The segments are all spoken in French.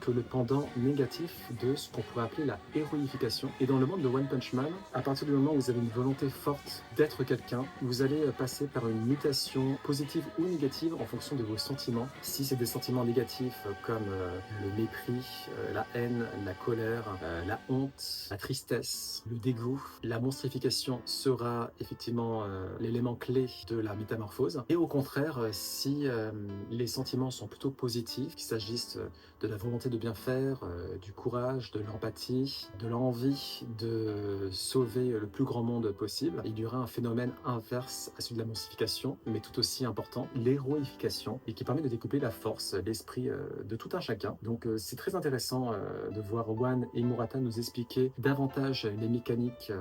que le pendant négatif de ce qu'on pourrait appeler la héroïfication. Et dans le monde de One Punch Man, à partir du moment où vous avez une volonté forte d'être quelqu'un, vous allez passer par une mutation positive ou négative en fonction de vos sentiments. Si c'est des sentiments négatifs comme le mépris, la haine, la colère, la honte, la tristesse, le dégoût, la monstrification sera effectivement l'élément clé de la métamorphose. Et au contraire, si les sentiments sont plutôt positifs, qu'il s'agisse de la volonté de bien faire, du courage, de l'empathie, de l'envie de sauver le plus grand monde possible, il y aura un phénomène inverse à celui de la monstrification, mais tout aussi important, l'héroïfication, et qui permet de découper la force, l'esprit de tout un chacun. Donc c'est très intéressant de voir One et Murata nous expliquer davantage les mécaniques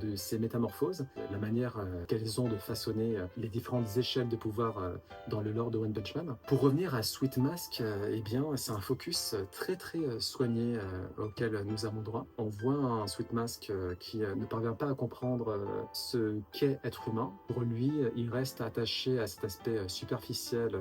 de ces métamorphoses, la manière qu'elles ont de façonner les différentes échelles de pouvoir dans le lore de One Punch Man. Pour revenir à Sweet Mask, eh bien c'est un focus très soigné auquel nous avons droit. On voit un Sweet Mask qui ne parvient pas à comprendre ce qu'est être humain. Pour lui, il reste attaché à cet aspect superficiel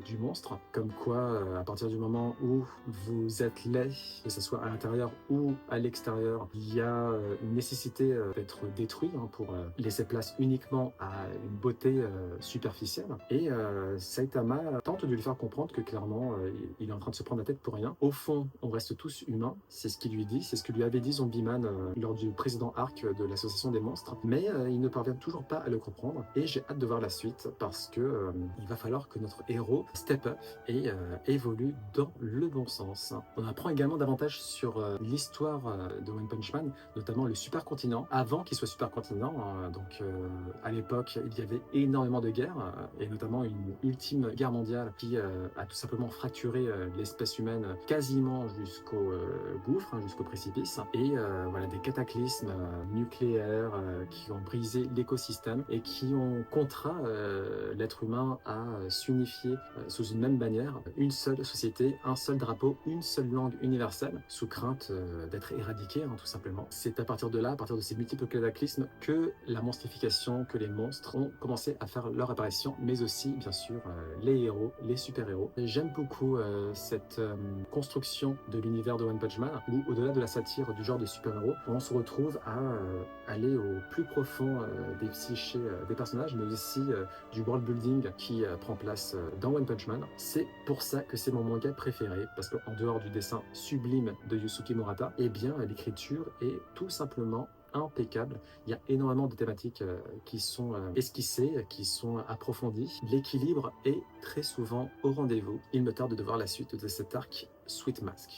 du monstre, comme quoi à partir du moment où vous êtes laid, que ce soit à l'intérieur ou à l'extérieur, il y a une nécessité d'être détruit pour laisser place uniquement à une beauté superficielle. Et Saitama tente de lui faire comprendre que clairement il est en train de se prendre la tête pour rien. Au fond, on reste tous humains, c'est ce qu'il lui dit, c'est ce que lui avait dit Zombieman lors du précédent arc de l'association des monstres, mais il ne parvient toujours pas à le comprendre et j'ai hâte de voir la suite parce que il va falloir que notre héros step up et évolue dans le bon sens. On apprend également davantage sur l'histoire de One Punch Man, notamment le supercontinent, avant qu'il soit supercontinent, donc à l'époque il y avait énormément de guerres, et notamment une ultime guerre mondiale qui a tout simplement fracturé l'espèce humaine quasiment jusqu'au gouffre, jusqu'au précipice, et voilà, des cataclysmes nucléaires qui ont brisé l'écosystème et qui ont contraint l'être humain à s'unifier sous une même bannière, une seule société, un seul drapeau, une seule langue universelle, sous crainte d'être éradiqué, tout simplement. C'est à partir de là, à partir de ces multiples cataclysmes, que la monstrification, que les monstres ont commencé à faire leur apparition, mais aussi, bien sûr, les héros, les super-héros. J'aime beaucoup cette construction de l'univers de One Punch Man, où, au-delà de la satire du genre de super-héros, on se retrouve à aller au plus profond des psychés des personnages, mais aussi du world building qui prend place dans One Punch Man. C'est pour ça que c'est mon manga préféré, parce qu'en dehors du dessin sublime de Yusuke Murata, eh bien l'écriture est tout simplement impeccable. Il y a énormément de thématiques qui sont esquissées, qui sont approfondies. L'équilibre est très souvent au rendez-vous. Il me tarde de voir la suite de cet arc Sweet Mask.